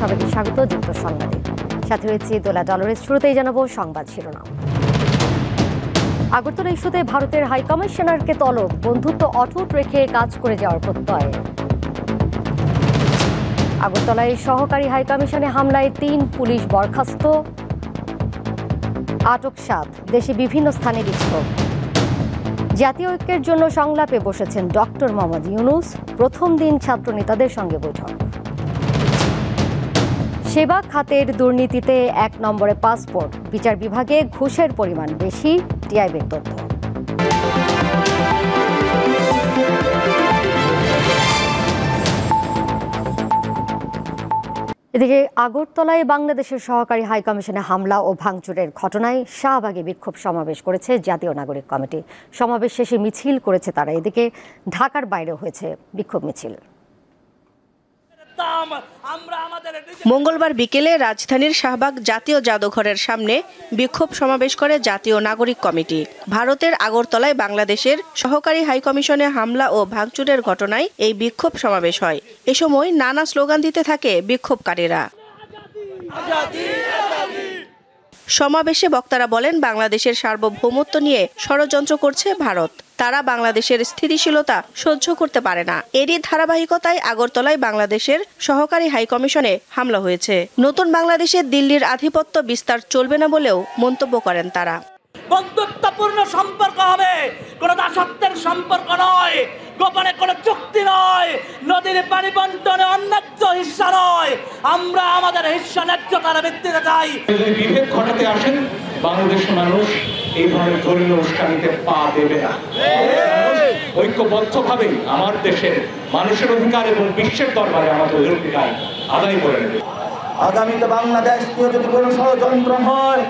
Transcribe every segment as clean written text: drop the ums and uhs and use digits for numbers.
সবাইকে স্বাগত যুক্ত সংবাদে। সাথে রয়েছে দোলা ডলরের। শুরুতেই জানাবো সংবাদ শিরোনাম। আগরতলা ইস্যুতে ভারতের হাইকমিশনারকে তলব, বন্ধুত্ব অটুট রেখে কাজ করে যাওয়ার প্রত্যয়। আগরতলায় সহকারী হাইকমিশনে হামলায় ৩ পুলিশ বরখাস্ত, আটক ৭। দেশে বিভিন্ন স্থানে বিক্ষোভ। জাতীয় ঐক্যের জন্য সংলাপে বসেছেন ডক্টর মোহাম্মদ ইউনূস, প্রথম দিন ছাত্র নেতাদের সঙ্গে বৈঠক। সেবা খাতের দুর্নীতিতে ১ নম্বরে পাসপোর্ট, বিচার বিভাগে ঘুষের পরিমাণ বেশি, টিআইবির তথ্য। এদিকে আগরতলায় বাংলাদেশের সহকারী হাইকমিশনে হামলা ও ভাঙচুরের ঘটনায় শাহবাগে বিক্ষোভ সমাবেশ করেছে জাতীয় নাগরিক কমিটি। সমাবেশ শেষে মিছিল করেছে তারা। এদিকে ঢাকার বাইরেও হয়েছে বিক্ষোভ মিছিল। মঙ্গলবার বিকেলে রাজধানীর শাহবাগ জাতীয় জাদুঘরের সামনে বিক্ষোভ সমাবেশ করে জাতীয় নাগরিক কমিটি। ভারতের আগরতলায় বাংলাদেশের সহকারী হাইকমিশনে হামলা ও ভাঙচুরের ঘটনায় এই বিক্ষোভ সমাবেশ হয়। এ সময় নানা স্লোগান দিতে থাকে বিক্ষোভকারীরা। সমাবেশে বক্তারা বলেন, বাংলাদেশের সার্বভৌমত্ব নিয়ে ষড়যন্ত্র করছে ভারত। তারা বাংলাদেশের স্থিতিশীলতা সহ্য করতে পারে না। এরই ধারাবাহিকতায় আগরতলায় বাংলাদেশের সহকারী হাইকমিশনে হামলা হয়েছে। নতুন বাংলাদেশে দিল্লির আধিপত্য বিস্তার চলবে না বলেও মন্তব্য করেন তারা। বন্ধুত্বপূর্ণ সম্পর্ক হবে, কোনো দাসত্বের সম্পর্ক নয়, গোপনে কোনো চুক্তি নয়, নদীর পানি বন্টনে অন্যায্য হিস্সা নয়। আমরা আমাদের হিস্সা ন্যায্যতার ভিত্তিতে চাই। বিভেদ ঘটাতে আসেন বাংলাদেশের মানুষ এই ধরনের ধর্মীয় অনুষ্ঠানিতে পা দেবে না। ঐক্যবদ্ধভাবে আমার দেশের মানুষের অধিকার এবং বিশ্বের দরবারে আমাদের অধিকার আদায় করে নেবে। আগামীতে বাংলাদেশ নিয়ে যদি কোনো ষড়যন্ত্র হয়,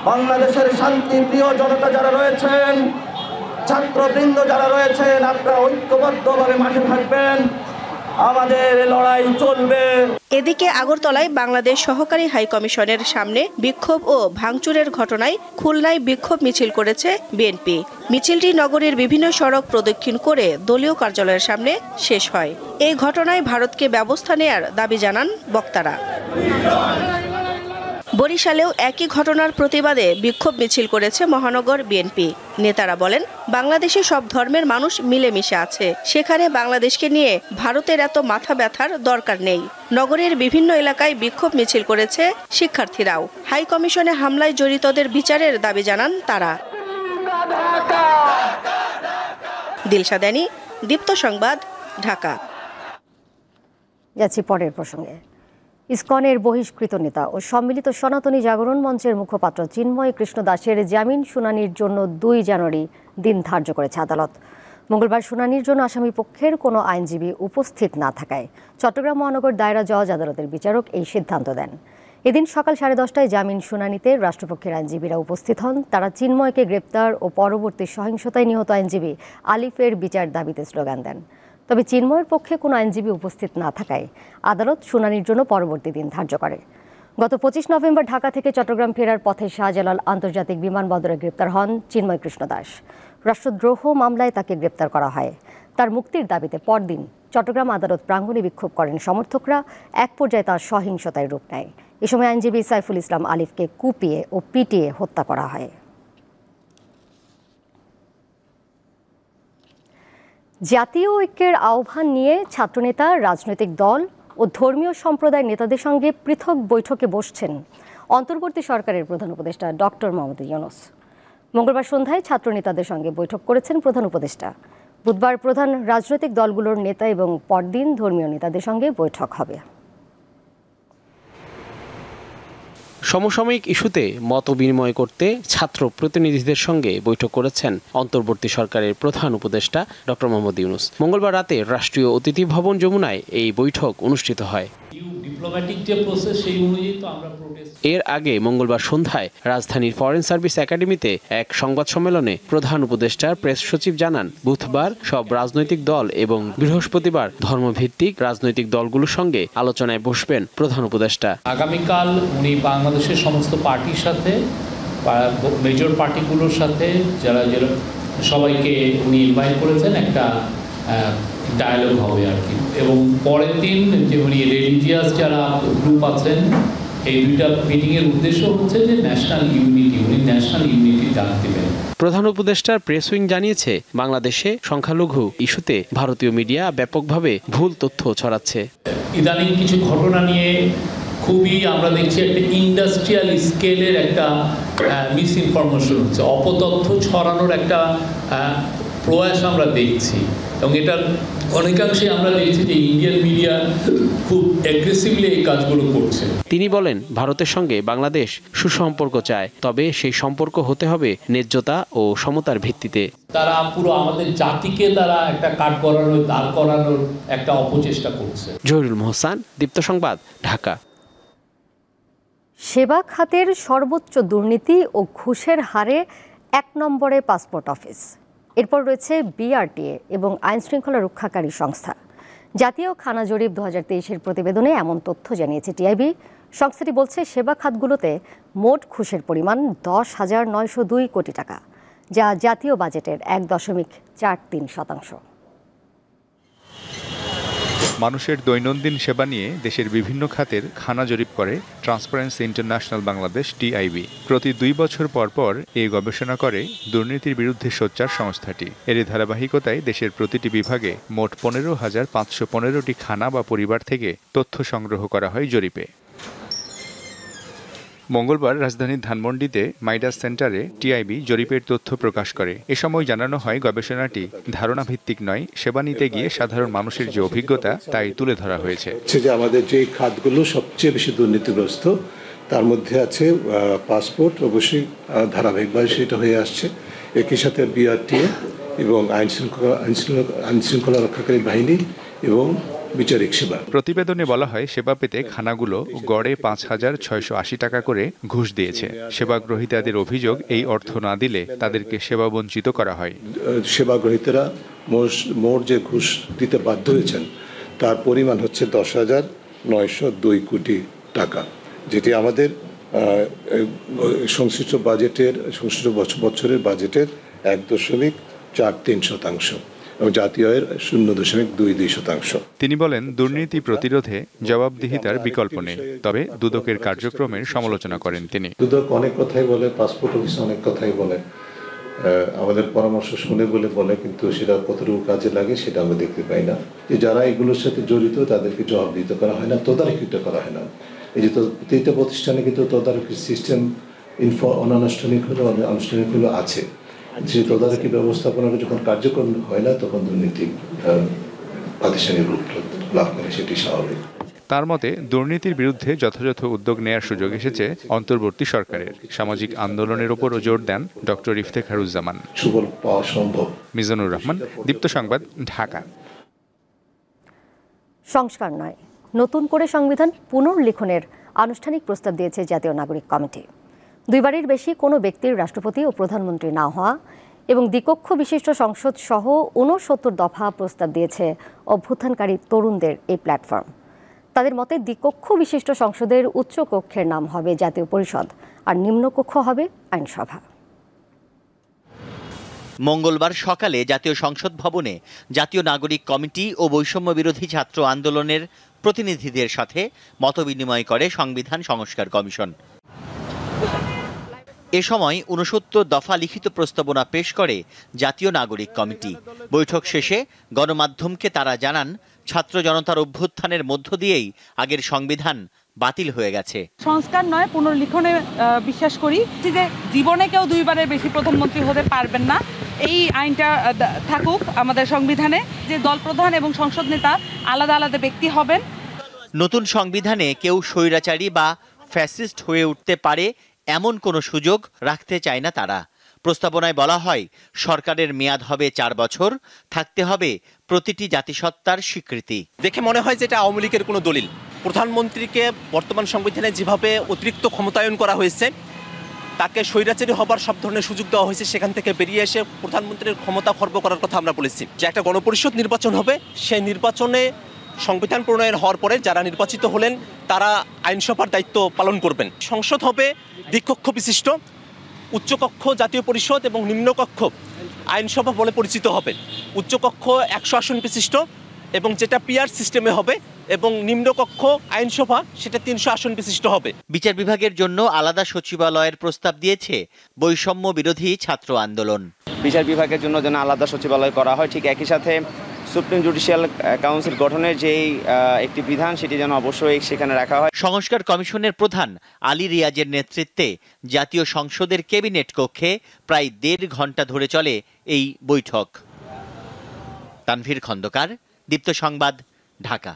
বাংলাদেশের শান্তি প্রিয় জনতা যারা রয়েছেন, ছাত্রবৃন্দ যারা রয়েছেন, আপনারা ঐক্যবদ্ধভাবে মাঠে থাকবেন, আমাদের লড়াই চলবে। এদিকে আগরতলায় বাংলাদেশ সহকারী হাইকমিশনের সামনে বিক্ষোভ ও ভাঙচুরের ঘটনায় খুলনায় বিক্ষোভ মিছিল করেছে বিএনপি। মিছিলটি নগরীর বিভিন্ন সড়ক প্রদক্ষিণ করে দলীয় কার্যালয়ের সামনে শেষ হয়। এই ঘটনায় ভারতকে ব্যবস্থা নেয়ার দাবি জানান বক্তারা। বরিশালেও একই ঘটনার প্রতিবাদে বিক্ষোভ মিছিল করেছে মহানগর বিএনপি। নেতারা বলেন, বাংলাদেশে সব ধর্মের মানুষ মিলেমিশে আছে, সেখানে বাংলাদেশকে নিয়ে ভারতের এত মাথা ব্যথার দরকার নেই। নগরের বিভিন্ন এলাকায় বিক্ষোভ মিছিল করেছে শিক্ষার্থীরাও। হাই কমিশনে হামলায় জড়িতদের বিচারের দাবি জানান তারা। দিলশা দেনি, দীপ্ত সংবাদ, ঢাকা। যাচ্ছি পরের প্রসঙ্গে। ইসকনের বহিষ্কৃত নেতা ও সম্মিলিত সনাতনী জাগরণ মঞ্চের মুখপাত্র চিন্ময় কৃষ্ণ দাসের জামিন শুনানির জন্য ২ জানুয়ারি দিন ধার্য করেছে আদালত। মঙ্গলবার শুনানির জন্য আসামি পক্ষের কোনো আইনজীবী উপস্থিত না থাকায় চট্টগ্রাম মহানগর দায়রা জজ আদালতের বিচারক এই সিদ্ধান্ত দেন। এদিন সকাল 10:30টায় জামিন শুনানিতে রাষ্ট্রপক্ষের আইনজীবীরা উপস্থিত হন। তারা চিন্ময়কে গ্রেপ্তার ও পরবর্তী সহিংসতায় নিহত আইনজীবী আলিফের বিচার দাবিতে স্লোগান দেন। তবে চিন্ময়ের পক্ষে কোনো আইনজীবী উপস্থিত না থাকায় আদালত শুনানির জন্য পরবর্তী দিন ধার্য করে। গত 25 নভেম্বর ঢাকা থেকে চট্টগ্রাম ফেরার পথে শাহজালাল আন্তর্জাতিক বিমানবন্দরে গ্রেপ্তার হন চিন্ময় কৃষ্ণ দাস। রাষ্ট্রদ্রোহ মামলায় তাকে গ্রেপ্তার করা হয়। তার মুক্তির দাবিতে পরদিন চট্টগ্রাম আদালত প্রাঙ্গণে বিক্ষোভ করেন সমর্থকরা। এক পর্যায়ে তার সহিংসতায় রূপ নেয়। এ সময় আইনজীবী সাইফুল ইসলাম আলিফকে কুপিয়ে ও পিটিয়ে হত্যা করা হয়। জাতীয় ঐক্যের আহ্বান নিয়ে ছাত্রনেতা, রাজনৈতিক দল ও ধর্মীয় সম্প্রদায়ের নেতাদের সঙ্গে পৃথক বৈঠকে বসছেন অন্তর্বর্তী সরকারের প্রধান উপদেষ্টা ডক্টর মোহাম্মদ ইউনূস। মঙ্গলবার সন্ধ্যায় ছাত্রনেতাদের সঙ্গে বৈঠক করেছেন প্রধান উপদেষ্টা। বুধবার প্রধান রাজনৈতিক দলগুলোর নেতা এবং পরদিন ধর্মীয় নেতাদের সঙ্গে বৈঠক হবে। সমসাময়িক ইস্যুতে মত বিনিময় করতে ছাত্র প্রতিনিধিদের সঙ্গে বৈঠক করেছেন অন্তর্বর্তী সরকারের প্রধান উপদেষ্টা ডক্টর মোহাম্মদ ইউনূস। মঙ্গলবার রাতে রাষ্ট্রীয় অতিথি ভবন যমুনায় এই বৈঠক অনুষ্ঠিত হয়। এর আগে মঙ্গলবার সন্ধ্যায় রাজধানীর ফরেন সার্ভিস একাডেমিতে এক সংবাদ সম্মেলনে প্রধান উপদেষ্টার প্রেস সচিব জানান, বুধবার সব রাজনৈতিক দল এবং বৃহস্পতিবার ধর্মভিত্তিক রাজনৈতিক দলগুলোর সঙ্গে আলোচনায় বসবেন প্রধান উপদেষ্টা। আগামীকাল উনি বাংলাদেশের সমস্ত পার্টির সাথে, মেজর পার্টিগুলোর সাথে যারা সবাইকে উনি ইনভাইট করেছেন, একটা ডায়ালগ হবে আর কি। এবং পরের দিন যেমনি রিলিজিয়াস যারা গ্রুপ আছেন এই দুইটা মিটিংয়ের উদ্দেশ্য হচ্ছে যে ন্যাশনাল ইউনিটি ডাক দিবেন। প্রধান উপদেষ্টার প্রেস উইং জানিয়েছে, বাংলাদেশে সংখ্যালঘু ইস্যুতে ভারতীয় মিডিয়া ব্যাপকভাবে ভুল তথ্য ছড়াচ্ছে। ইদানিং কিছু ঘটনা নিয়ে খুবই আমরা দেখছি একটা ইন্ডাস্ট্রিয়াল স্কেলের একটা মিস ইনফরমেশন হচ্ছে, অপতথ্য ছড়ানোর একটা প্রয়াস আমরা দেখছি এবং এটার অনেকাংশে আমরা দেখছি যে ইন্ডিয়ান মিডিয়া খুব অ্যাগ্রেসিভলি এই কাজগুলো করছে। তিনি বলেন, ভারতের সঙ্গে বাংলাদেশ সুসম্পর্ক চায়, তবে সেই সম্পর্ক হতে হবে ন্যায্যতা ও সমতার ভিত্তিতে। তারা পুরো আমাদের জাতিকে তারা একটা কাঠ করানোর দাঁড় করানোর একটা অপচেষ্টা করছে। জহিরুল মোহসান, দীপ্ত সংবাদ, ঢাকা। সেবা খাতের সর্বোচ্চ দুর্নীতি ও ঘুষের হারে ১ নম্বরে পাসপোর্ট অফিস। এরপর রয়েছে বিআরটিএ এবং আইনশৃঙ্খলা রক্ষাকারী সংস্থা। জাতীয় খানা জরিপ ২০২৩-এর প্রতিবেদনে এমন তথ্য জানিয়েছে টিআইবি। সংস্থাটি বলছে, সেবা খাতগুলোতে মোট ঘুষের পরিমাণ ১০,৯০২ কোটি টাকা, যা জাতীয় বাজেটের ১.৪৩%। মানুষের দৈনন্দিন সেবা নিয়ে দেশের বিভিন্ন খাতের খানা জরিপ করে ট্রান্সপারেন্সি ইন্টারন্যাশনাল বাংলাদেশ টিআইবি। প্রতি ২ বছর পর পর এই গবেষণা করে দুর্নীতির বিরুদ্ধে সোচ্চার সংস্থাটি। এর ধারাবাহিকতায় দেশের প্রতিটি বিভাগে মোট ১৫,৫১৫টি খানা বা পরিবার থেকে তথ্য সংগ্রহ করা হয় জরিপে। মঙ্গলবার রাজধানীর ধানমন্ডিতে মাইডাস সেন্টারে টিআইবি জরিপের তথ্য প্রকাশ করে। এ সময় জানানো হয়, গবেষণাটি ধারণা ভিত্তিক নয়, সেবা নিতে গিয়ে সাধারণ মানুষের যে অভিজ্ঞতা তাই তুলে ধরা হয়েছে। যে আমাদের যে খাতগুলো সবচেয়ে বেশি দুর্নীতিগ্রস্ত তার মধ্যে আছে পাসপোর্ট, অবশ্যই ধারাবাহিকভাবে সেটা হয়ে আসছে। একই সাথে বিআরটিএ এবং আইনশৃঙ্খলা রক্ষাকারী বাহিনী এবং বিচারিক সেবা। প্রতিবেদনে বলা হয়, সেবা পেতে খানাগুলো গড়ে ৫,৬৮০ টাকা করে ঘুষ দিয়েছে। সেবা গ্রহীতাদের অভিযোগ, এই অর্থ না দিলে তাদেরকে সেবা বঞ্চিত করা হয়। সেবা গ্রহীতারা মোট যে ঘুষ দিতে বাধ্য হয়েছেন তার পরিমাণ হচ্ছে ১০,৯০২ কোটি টাকা, যেটি আমাদের সংশ্লিষ্ট বছরের বাজেটের ১.৪৩%। জাতীয় আয়ের 0.22%। তিনি বলেন, দুর্নীতি প্রতিরোধে জবাবদিহিতার বিকল্প নেই, তবে দুদকের কার্যক্রমের সমালোচনা করেন তিনি। দুদক অনেক কথাই বলে, পাসপোর্ট অফিস অনেক কথাই বলে, আমাদের পরামর্শ শুনে বলে, কিন্তু সেটা কতটুকু কাজে লাগে সেটা আমরা দেখতে পাই না। যে যারা এগুলোর সাথে জড়িত তাদেরকে জবাবদিহিত করা হয় না, তদারকিটা করা হয় না। এই যে প্রতিটা প্রতিষ্ঠানে কিন্তু তদারকি সিস্টেম অনানুষ্ঠানিক হলেও আনুষ্ঠানিক হলেও আছে। যে তদারকি ব্যবস্থাপনাটা যখন কার্যক্রম হয় না, তখন দুর্নীতি প্রাতিষ্ঠানিক রূপ লাভ করে, সেটি স্বাভাবিক। তার মতে, দুর্নীতির বিরুদ্ধে যথাযথ উদ্যোগ নেয়ার সুযোগ এসেছে অন্তর্বর্তী সরকারের। সামাজিক আন্দোলনের উপরও জোর দেন ডক্টর ইফতেখারুজ্জামান। সুফল পাওয়া সম্ভব। মিজানুর রহমান, দীপ্ত সংবাদ, ঢাকা। সংস্কার নয়, নতুন করে সংবিধান পুনর্লিখনের আনুষ্ঠানিক প্রস্তাব দিয়েছে জাতীয় নাগরিক কমিটি। 2 বারের বেশি কোনো ব্যক্তির রাষ্ট্রপতি ও প্রধানমন্ত্রী না হওয়া এবং দ্বিকক্ষ বিশিষ্ট সংসদ সহ 69 দফা প্রস্তাব দিয়েছে অভ্যুত্থানকারী তরুণদের এই প্ল্যাটফর্ম। তাদের মতে, দ্বিকক্ষ বিশিষ্ট সংসদের উচ্চ কক্ষের নাম হবে জাতীয় পরিষদ আর নিম্নকক্ষ হবে আইনসভা। মঙ্গলবার সকালে জাতীয় সংসদ ভবনে জাতীয় নাগরিক কমিটি ও বৈষম্য বিরোধী ছাত্র আন্দোলনের প্রতিনিধিদের সাথে মতবিনিময় করে সংবিধান সংস্কার কমিশন। এ সময় 69 দফা লিখিত প্রস্তাবনা পেশ করে জাতীয় নাগরিক কমিটি। বৈঠক শেষে গণমাধ্যমকে তারা জানান, ছাত্র জনতার অভ্যুত্থানের মধ্য দিয়েই আগের সংবিধান বাতিল হয়ে গেছে। সংস্কার নয়, পুনর্লিখনে বিশ্বাস করি। যে জীবনে কেউ 2 বারের বেশি প্রধানমন্ত্রী হতে পারবেন না, এই আইনটা থাকুক আমাদের সংবিধানে। যে দলপ্রধান এবং সংসদ নেতা আলাদা আলাদা ব্যক্তি হবেন। নতুন সংবিধানে কেউ স্বৈরাচারী বা ফ্যাসিস্ট হয়ে উঠতে পারে এমন কোনো সুযোগ রাখতে চায় না তারা। প্রস্তাবনায় বলা হয়, সরকারের মেয়াদ হবে 4 বছর, থাকতে হবে প্রতিটি জাতিসত্তার স্বীকৃতি। দেখে মনে হয় যে এটা আওয়ামী লীগের কোনো দলিল। প্রধানমন্ত্রীকে বর্তমান সংবিধানে যেভাবে অতিরিক্ত ক্ষমতায়ন করা হয়েছে, তাকে স্বৈরাচারী হবার সব ধরনের সুযোগ দেওয়া হয়েছে, সেখান থেকে বেরিয়ে এসে প্রধানমন্ত্রীর ক্ষমতা খর্ব করার কথা আমরা বলেছি। যে একটা গণপরিষদ নির্বাচন হবে, সেই নির্বাচনে সংবিধান প্রণয়ন হওয়ার পরে যারা নির্বাচিত হলেন তারা আইনসভার দায়িত্ব পালন করবেন। সংসদ হবে দ্বিকক্ষ বিশিষ্ট, উচ্চকক্ষ জাতীয় পরিষদ এবং নিম্নকক্ষ আইনসভা বলে পরিচিত হবে। উচ্চকক্ষ 100 আসন বিশিষ্ট, এবং যেটা পিআর সিস্টেমে হবে, এবং নিম্নকক্ষ আইনসভা সেটা 300 আসন বিশিষ্ট হবে। বিচার বিভাগের জন্য আলাদা সচিবালয়ের প্রস্তাব দিয়েছে বৈষম্য বিরোধী ছাত্র আন্দোলন। বিচার বিভাগের জন্য যেন আলাদা সচিবালয় করা হয়, ঠিক একই সাথে সুপ্রিম জুডিশিয়াল কাউন্সিল গঠনের যেই একটি বিধান সেটি যেন অবশ্যই সেখানে রাখা হয়। সংস্কার কমিশনের প্রধান আলী রিয়াজের নেতৃত্বে জাতীয় সংসদের ক্যাবিনেট কক্ষে প্রায় 1.5 ঘন্টা ধরে চলে এই বৈঠক। তানভীর খন্দকার, দীপ্ত সংবাদ, ঢাকা।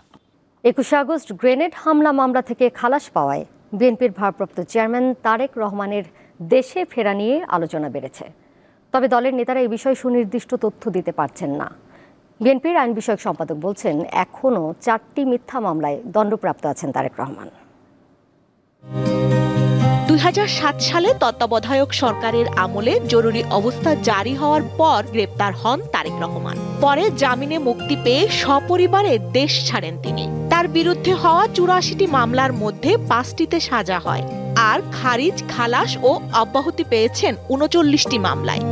21 আগস্ট গ্রেনেড হামলা মামলা থেকে খালাস পাওয়ায় বিএনপির ভারপ্রাপ্ত চেয়ারম্যান তারেক রহমানের দেশে ফেরা নিয়ে আলোচনা বেড়েছে। তবে দলের নেতারা এই বিষয়ে সুনির্দিষ্ট তথ্য দিতে পারছেন না। বিএনপির আইন বিষয়ক সম্পাদক বলছেন, এখনও 4টি মিথ্যা মামলায় দণ্ডপ্রাপ্ত আছেন তারেক রহমান। 2007 সালে তত্ত্বাবধায়ক সরকারের আমলে জরুরি অবস্থা জারি হওয়ার পর গ্রেপ্তার হন তারেক রহমান। পরে জামিনে মুক্তি পেয়ে সপরিবারে দেশ ছাড়েন তিনি। তার বিরুদ্ধে হওয়া 84টি মামলার মধ্যে 5টিতে সাজা হয়, আর খারিজ, খালাস ও অব্যাহতি পেয়েছেন 39টি মামলায়।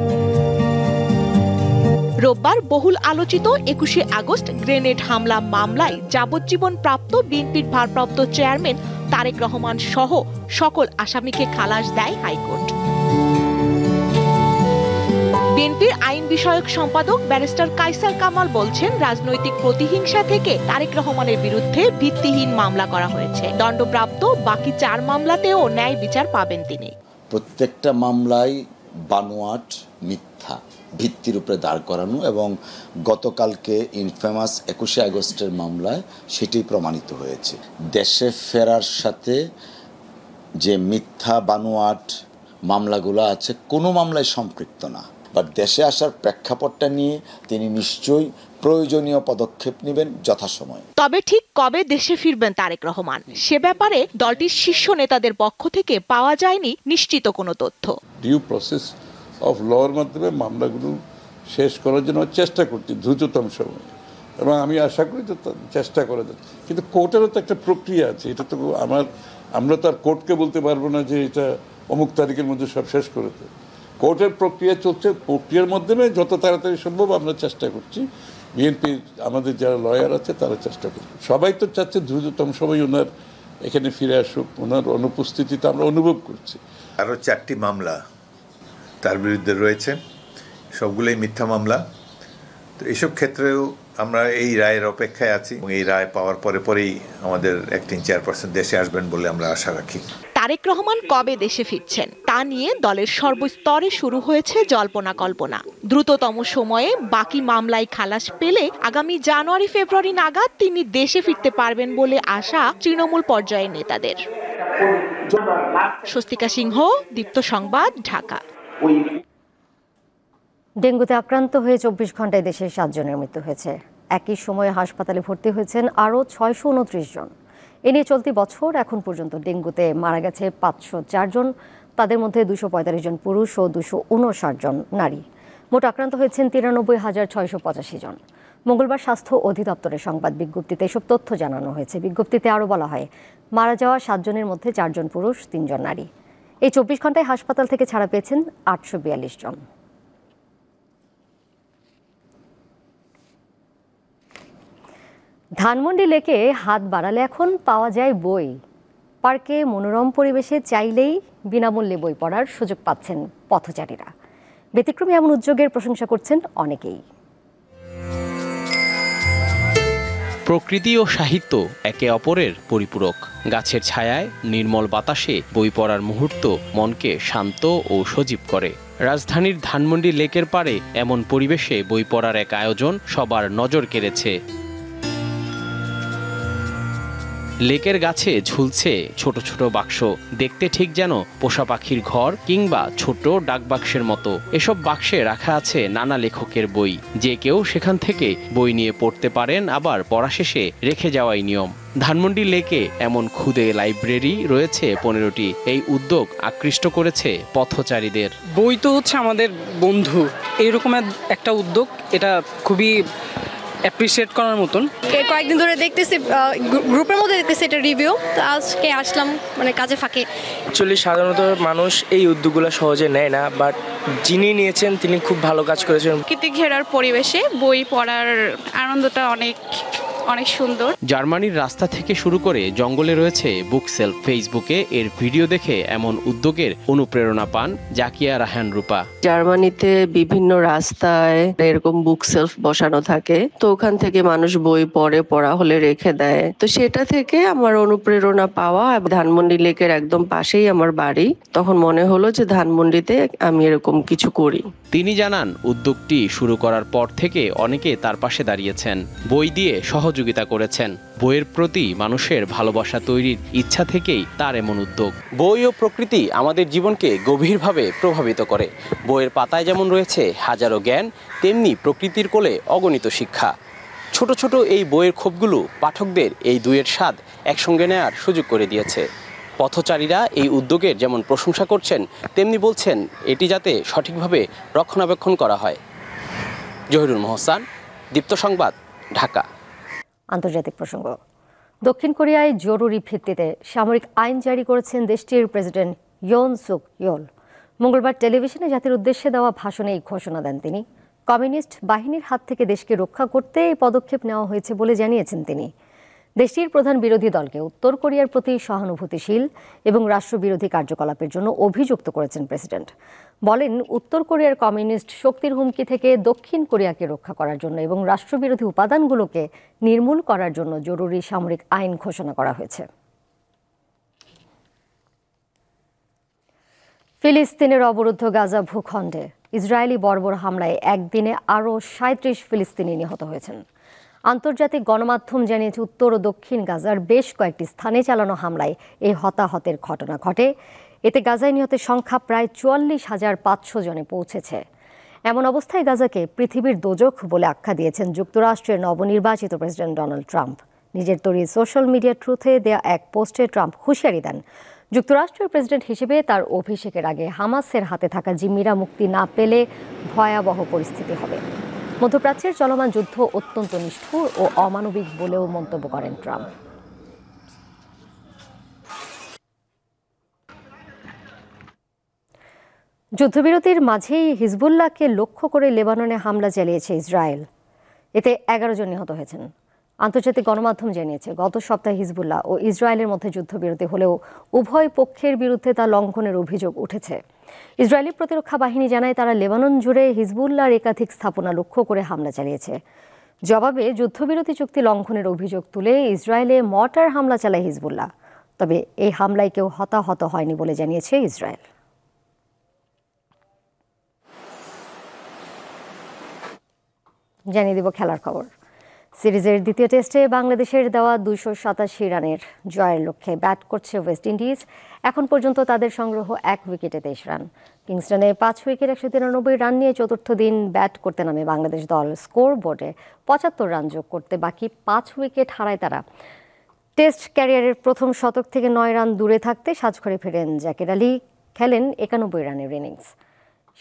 রোববার বহুল আলোচিত 21শে আগস্ট গ্রেনেড হামলা মামলায় যাবজ্জীবন প্রাপ্ত বিএনপির ভারপ্রাপ্ত চেয়ারম্যান তারেক রহমান সহ সকল আসামিকে খালাস দেয় হাইকোর্ট। বিএনপির আইন বিষয়ক সম্পাদক ব্যারিস্টার কায়সার কামাল বলছেন, রাজনৈতিক প্রতিহিংসা থেকে তারেক রহমানের বিরুদ্ধে ভিত্তিহীন মামলা করা হয়েছে। দণ্ডপ্রাপ্ত বাকি 4 মামলাতেও ন্যায় বিচার পাবেন তিনি। প্রত্যেকটা মামলায় বানোয়াট, মিথ্যা ভিত্তির উপরে দাঁড় করানো, এবং গতকালকে ইনফেমাস 21শে আগস্টের মামলায় সেটি প্রমাণিত হয়েছে। দেশে ফেরার সাথে যে মিথ্যা বানোয়াট মামলাগুলো আছে, কোনো মামলায় সম্পৃক্ত না, বাট দেশে আসার প্রেক্ষাপটটা নিয়ে তিনি নিশ্চয়ই প্রয়োজনীয় পদক্ষেপ নেবেন যথাসময়ে। তবে ঠিক কবে দেশে ফিরবেন তারেক রহমান, সে ব্যাপারে দলটির শীর্ষ নেতাদের পক্ষ থেকে পাওয়া যায়নি নিশ্চিত কোনো তথ্য। ডিউ প্রসেস অফ লর মাধ্যমে মামলাগুলো শেষ করার জন্য চেষ্টা করছি দ্রুততম সময়ে, এবং আমি আশা করি যে চেষ্টা করে যাচ্ছে। কিন্তু কোর্টেরও তো একটা প্রক্রিয়া আছে, এটা তো আমরা তো আর কোর্টকে বলতে পারবো না যে এটা অমুক তারিখের মধ্যে সব শেষ করে দেয়। কোর্টের প্রক্রিয়া চলছে, প্রক্রিয়ার মাধ্যমে যত তাড়াতাড়ি সম্ভব আমরা চেষ্টা করছি। বিএনপির আমাদের যারা লয়ার আছে তারা চেষ্টা করছে, সবাই তো চাচ্ছে দ্রুততম সময় ওনার এখানে ফিরে আসুক। ওনার অনুপস্থিতিতে আমরা অনুভব করছি। আরও 4টি মামলা তার বিরুদ্ধে রয়েছে, সবগুলোই মিথ্যা মামলা। তো এইসব ক্ষেত্রেও আমরা এই রায়ের অপেক্ষায় আছি, এবং এই রায় পাওয়ার পরেই আমাদের অ্যাক্টিং চেয়ারপারসন দেশে আসবেন বলে আমরা আশা রাখি। তারেক রহমান কবে দেশে ফিরছেন তা নিয়ে দলের সর্বস্তরে শুরু হয়েছে জল্পনা কল্পনা। দ্রুততম সময়ে বাকি মামলায় খালাস পেলে আগামী জানুয়ারি-ফেব্রুয়ারি নাগাদ তিনি দেশে ফিরতে পারবেন বলে আশা তৃণমূল পর্যায়ের নেতাদের। স্বস্তিকা সিংহ, দীপ্ত সংবাদ, ঢাকা। ডেঙ্গুতে আক্রান্ত হয়ে 24 ঘন্টায় দেশে 7 জনের মৃত্যু হয়েছে। একই সময়ে হাসপাতালে ভর্তি হয়েছেন আরও 629 জন। এ নিয়ে চলতি বছর এখন পর্যন্ত ডেঙ্গুতে মারা গেছে 504 জন। তাদের মধ্যে 245 জন পুরুষ ও 259 জন নারী। মোট আক্রান্ত হয়েছেন 93,685 জন। মঙ্গলবার স্বাস্থ্য অধিদপ্তরের সংবাদ বিজ্ঞপ্তিতে এসব তথ্য জানানো হয়েছে। বিজ্ঞপ্তিতে আরও বলা হয়, মারা যাওয়া 7 জনের মধ্যে 4 জন পুরুষ, 3 জন নারী। এই 24 ঘন্টায় হাসপাতাল থেকে ছাড়া পেয়েছেন 842 জন। ধানমন্ডি লেকে হাত বাড়ালে এখন পাওয়া যায় বই। পার্কে মনোরম পরিবেশে চাইলেই বিনামূল্যে বই পড়ার সুযোগ পাচ্ছেন পথচারীরা। ব্যতিক্রমী এমন উদ্যোগের প্রশংসা করছেন অনেকেই। প্রকৃতি ও সাহিত্য একে অপরের পরিপূরক। গাছের ছায়ায়, নির্মল বাতাসে বই পড়ার মুহূর্ত মনকে শান্ত ও সজীব করে। রাজধানীর ধানমন্ডি লেকের পাড়ে এমন পরিবেশে বই পড়ার এক আয়োজন সবার নজর কেড়েছে। লেকের গাছে ঝুলছে ছোট ছোট বাক্স, দেখতে ঠিক যেন পোষা পাখির ঘর কিংবা ছোট ডাকবাক্সের মতো। এসব বাক্সে রাখা আছে নানা লেখকের বই। যে কেউ সেখান থেকে বই নিয়ে পড়তে পারেন, আবার পড়া শেষে রেখে যাওয়াই নিয়ম। ধানমন্ডি লেকে এমন ক্ষুদে লাইব্রেরি রয়েছে 15টি। এই উদ্যোগ আকৃষ্ট করেছে পথচারীদের। বই তো হচ্ছে আমাদের বন্ধু, এইরকম একটা উদ্যোগ, এটা খুবই অ্যাপ্রিসিয়েট করার মতন। কয়েকদিন ধরে দেখতেছি গ্রুপের মধ্যে দেখতেছি এটা রিভিউ, তো আজকে আসলাম মানে কাজে ফাঁকে। অ্যাকচুয়ালি সাধারণত মানুষ এই উদ্যোগগুলো সহজে নেয় না, বাট যিনি নিয়েছেন তিনি খুব ভালো কাজ করেছেন। প্রকৃতি ঘেরার পরিবেশে বই পড়ার আনন্দটা অনেক অনেক সুন্দর। জার্মানির রাস্তা থেকে শুরু করে জঙ্গলে রয়েছে বুক সেলফ। ফেসবুকে এর ভিডিও দেখে এমন উদ্যোগের অনুপ্রেরণা পান জাকিয়া রাহান রূপা। জার্মানিতে বিভিন্ন রাস্তায় এরকম বুক সেলফ বসানো থাকে, তো ওখান থেকে মানুষ বই পড়ে, পড়া হলে রেখে দেয়। তো সেটা থেকে আমার অনুপ্রেরণা পাওয়া। ধানমন্ডি লেকের একদম পাশেই আমার বাড়ি, তখন মনে হলো যে ধানমন্ডিতে আমি এরকম কিছু করি। তিনি জানান, উদ্যোগটি শুরু করার পর থেকে অনেকে তার পাশে দাঁড়িয়েছেন, বই দিয়ে সহযোগিতা করেছেন। বইয়ের প্রতি মানুষের ভালোবাসা তৈরির ইচ্ছা থেকেই তার এমন উদ্যোগ। বই ও প্রকৃতি আমাদের জীবনকে গভীরভাবে প্রভাবিত করে। বইয়ের পাতায় যেমন রয়েছে হাজারো জ্ঞান, তেমনি প্রকৃতির কোলে অগণিত শিক্ষা। ছোট ছোট এই বইয়ের খোপগুলো পাঠকদের এই দুইয়ের স্বাদ একসঙ্গে নেয়ার সুযোগ করে দিয়েছে। পথচারীরা এই উদ্যোগের যেমন প্রশংসা করছেন, তেমনি বলছেন এটি যাতে সঠিকভাবে রক্ষণাবেক্ষণ করা হয়। জহিরুল মোহসান, দীপ্ত সংবাদ, ঢাকা। আন্তর্জাতিক প্রসঙ্গ। দক্ষিণ কোরিয়ায় জরুরি ভিত্তিতে সামরিক আইন জারি করেছেন দেশটির প্রেসিডেন্ট ইয়ন সুক ইয়োল। মঙ্গলবার টেলিভিশনে জাতির উদ্দেশ্যে দেওয়া ভাষণে এই ঘোষণা দেন তিনি। কমিউনিস্ট বাহিনীর হাত থেকে দেশকে রক্ষা করতে এই পদক্ষেপ নেওয়া হয়েছে বলে জানিয়েছেন তিনি। দেশটির প্রধান বিরোধী দলকে উত্তর কোরিয়ার প্রতি সহানুভূতিশীল এবং রাষ্ট্রবিরোধী কার্যকলাপের জন্য অভিযুক্ত করেছেন প্রেসিডেন্ট। বলেন, উত্তর কোরিয়ার কমিউনিস্ট শক্তির হুমকি থেকে দক্ষিণ কোরিয়াকে রক্ষা করার জন্য এবং রাষ্ট্রবিরোধী উপাদানগুলোকে নির্মূল করার জন্য জরুরি সামরিক আইন ঘোষণা করা হয়েছে। ফিলিস্তিনের অবরুদ্ধ গাজা ভূখণ্ডে ইসরায়েলি বর্বর হামলায় একদিনে আরও ৩৭ ফিলিস্তিনি নিহত হয়েছেন। আন্তর্জাতিক গণমাধ্যম জানিয়েছে, উত্তর ও দক্ষিণ গাজার বেশ কয়েকটি স্থানে চালানো হামলায় এই হতাহতের ঘটনা ঘটে। এতে গাজায় নিহতের সংখ্যা প্রায় ৪৪,৫০০ জনে পৌঁছেছে। এমন অবস্থায় গাজাকে পৃথিবীর দোজখ বলে আখ্যা দিয়েছেন যুক্তরাষ্ট্রের নবনির্বাচিত প্রেসিডেন্ট ডোনাল্ড ট্রাম্প। নিজের তৈরি সোশ্যাল মিডিয়া ট্রুথে দেয়া এক পোস্টে ট্রাম্প হুঁশিয়ারি দেন, যুক্তরাষ্ট্রের প্রেসিডেন্ট হিসেবে তার অভিষেকের আগে হামাসের হাতে থাকা জিম্মিরা মুক্তি না পেলে ভয়াবহ পরিস্থিতি হবে। মধ্যপ্রাচ্যের চলমান যুদ্ধ অত্যন্ত নিষ্ঠুর ও অমানবিক বলেও মন্তব্য করেন ট্রাম্প। যুদ্ধবিরতির মাঝেই হিজবুল্লাহকে লক্ষ্য করে লেবাননে হামলা চালিয়েছে ইসরায়েল। এতে 11 জন নিহত হয়েছেন। আন্তর্জাতিক গণমাধ্যম জানিয়েছে, গত সপ্তাহে হিজবুল্লাহ ও ইসরায়েলের মধ্যে যুদ্ধবিরতি হলেও উভয় পক্ষের বিরুদ্ধে তা লঙ্ঘনের অভিযোগ উঠেছে। ইসরায়েলি প্রতিরক্ষা বাহিনী জানায়, তারা লেবানন জুড়ে হিজবুল্লাহর একাধিক স্থাপনা লক্ষ্য করে হামলা চালিয়েছে। জবাবে যুদ্ধবিরতি চুক্তি লঙ্ঘনের অভিযোগ তুলে ইসরায়েলে মর্টার হামলা চালায় হিজবুল্লাহ। তবে এই হামলায় কেউ হতাহত হয়নি বলে জানিয়েছে ইসরায়েল। জানিয়ে দিব খেলার খবর। সিরিজের দ্বিতীয় টেস্টে বাংলাদেশের দেওয়া 287 রানের জয়ের লক্ষ্যে ব্যাট করছে ওয়েস্ট ইন্ডিজ। এখন পর্যন্ত তাদের সংগ্রহ 1 উইকেটে 23 রান। কিংস্টনে 5 উইকেট 193 রান নিয়ে চতুর্থ দিন ব্যাট করতে নামে বাংলাদেশ দল। স্কোর বোর্ডে 75 রান যোগ করতে বাকি 5 উইকেট হারায় তারা। টেস্ট ক্যারিয়ারের প্রথম শতক থেকে 9 রান দূরে থাকতে সাজঘরে ফেরেন জাকির আলী, খেলেন 91 রানের ইনিংস।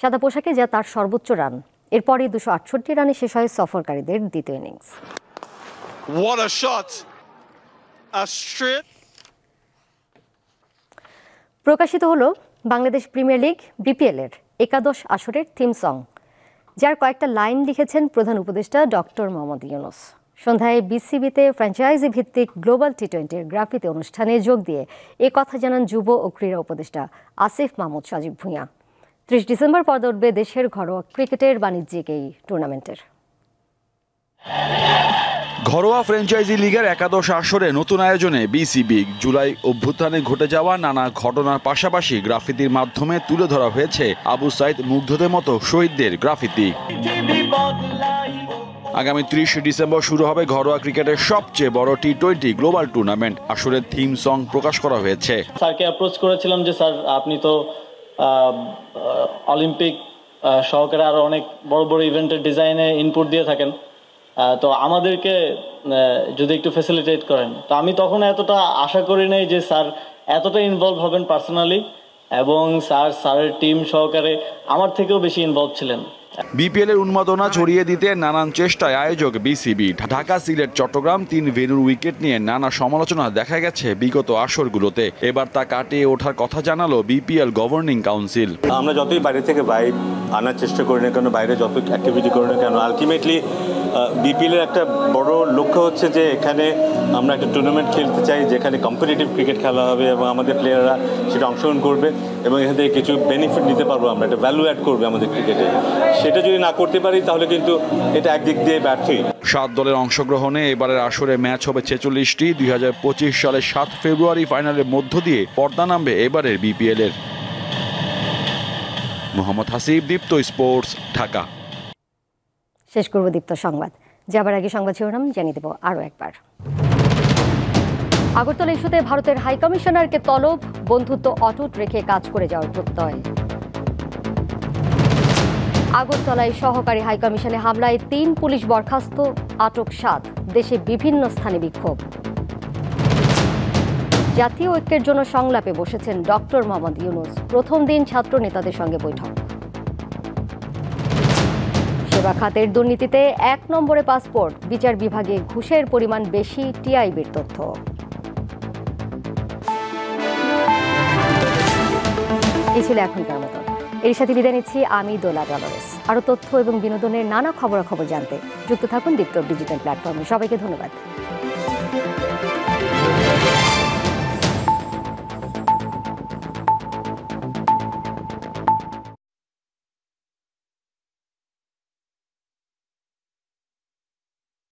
সাদা পোশাকে যা তার সর্বোচ্চ রান। এরপরই 268 রানে শেষ হয় সফরকারীদের দ্বিতীয় innings. What a shot! A strip. প্রকাশিত হলো বাংলাদেশ প্রিমিয়ার লিগ বিপিএল এর একাদশ আসরের থিম সং, যার কয়েকটা লাইন লিখেছেন প্রধান উপদেষ্টা ডক্টর মোহাম্মদ ইউনূস। সন্ধ্যায় বিসিবিতে ফ্র্যাঞ্চাইজি ভিত্তিক গ্লোবাল টি20 গ্রাফিতি অনুষ্ঠানে যোগ দিয়ে এ কথা জানান যুব ও ক্রীড়া উপদেষ্টা আসিফ মাহমুদ সজীব ভূঁইয়া। 30 ডিসেম্বর পর্দা উঠবে দেশের ঘরোয়া ক্রিকেটের বাণিজ্যিক এই টুর্নামেন্টের। ঘরোয়া ফ্র্যাঞ্চাইজি লিগের একাদশ আসরে নতুন আয়োজনে বিসিবি। জুলাই অভ্যুত্থানে ঘটে যাওয়া নানা ঘটনার পাশাপাশি গ্রাফিতির মাধ্যমে তুলে ধরা হয়েছে আবু সাইদ মুগ্ধদের মতো শহীদদের গ্রাফিতি। আগামী 30 ডিসেম্বর শুরু হবে ঘরোয়া ক্রিকেটের সবচেয়ে বড় টি20 গ্লোবাল টুর্নামেন্ট। আসরের থিম সং প্রকাশ করা হয়েছে। স্যারকে অ্যাপ্রোচ করেছিলাম যে স্যার আপনি তো অলিম্পিক সহকারে আরো অনেক বড় বড় ইভেন্টের ডিজাইনে ইনপুট দিয়ে থাকেন, তো আমাদেরকে যদি একটু ফ্যাসিলিটেট করেন। তো আমি তখন এতটা আশা করি নাই যে স্যার এতটা ইনভলভ হবেন পার্সোনালি, এবং স্যারের টিম সহকারে আমার থেকেও বেশি ইনভলভ ছিলেন। বিপিএল এর উন্মাদনা ছড়িয়ে দিতে নানান চেষ্টায় আয়োজক বিসিবি। ঢাকা, সিলেট, চট্টগ্রাম 3 ভেন্যুর উইকেট নিয়ে নানা সমালোচনা দেখা গেছে বিগত আসরগুলোতে। এবার তা কাটিয়ে ওঠার কথা জানালো বিপিএল গভর্নিং কাউন্সিল। আমরা যতই বাইরে থেকে ভাইব আনার চেষ্টা করি না কেন, বাইরে যত অ্যাক্টিভিটি করি না কেন, আলটিমেটলি বিপিএল এর একটা বড় লক্ষ্য হচ্ছে যে এখানে আমরা একটা টুর্নামেন্ট খেলতে চাই যেখানে কম্পিটিটিভ ক্রিকেট খেলা হবে এবং আমাদের প্লেয়াররা সেটা অংশগ্রহণ করবে এবং এখান থেকে কিছু বেনিফিট নিতে পারবো, আমরা একটা ভ্যালু অ্যাড করবে আমাদের ক্রিকেটে। সেটা যদি না করতে পারি তাহলে কিন্তু এটা একদিক দিয়ে ব্যর্থই। 7 দলের অংশগ্রহণে এবারের আসরে ম্যাচ হবে 46টি। 2025 সালের 7 ফেব্রুয়ারি ফাইনালের মধ্য দিয়ে পর্দা নামবে এবারের বিপিএল এর। মোহাম্মদ হাসিব, দীপ্ত স্পোর্টস, ঢাকা। শেষ করব দীপ্ত সংবাদ। যাবার আগে সংবাদ শিরোনাম জানিয়ে দেব আরও একবার। আগরতলা ইস্যুতে ভারতের হাইকমিশনারকে তলব, বন্ধুত্ব অটুট রেখে কাজ করে যাওয়ার প্রত্যয়। আগরতলায় সহকারী হাইকমিশনে হামলায় 3 পুলিশ বরখাস্ত, আটক 7। দেশে বিভিন্ন স্থানে বিক্ষোভ। জাতীয় ঐক্যের জন্য সংলাপে বসেছেন ডক্টর মোহাম্মদ ইউনূস। প্রথম দিন ছাত্র নেতাদের সঙ্গে বৈঠক। সেবা খাতের দুর্নীতিতে 1 নম্বরে পাসপোর্ট, বিচার বিভাগে ঘুষের পরিমাণ বেশি, টিআইবির তথ্য। এই ছিল এখনকার মতো। এর সাথে বিদায় নিচ্ছি আমি দোলা ডলরেস। আরও তথ্য এবং বিনোদনের নানা খবরাখবর জানতে যুক্ত থাকুন দীপ্ত ডিজিটাল প্ল্যাটফর্মে। সবাইকে ধন্যবাদ।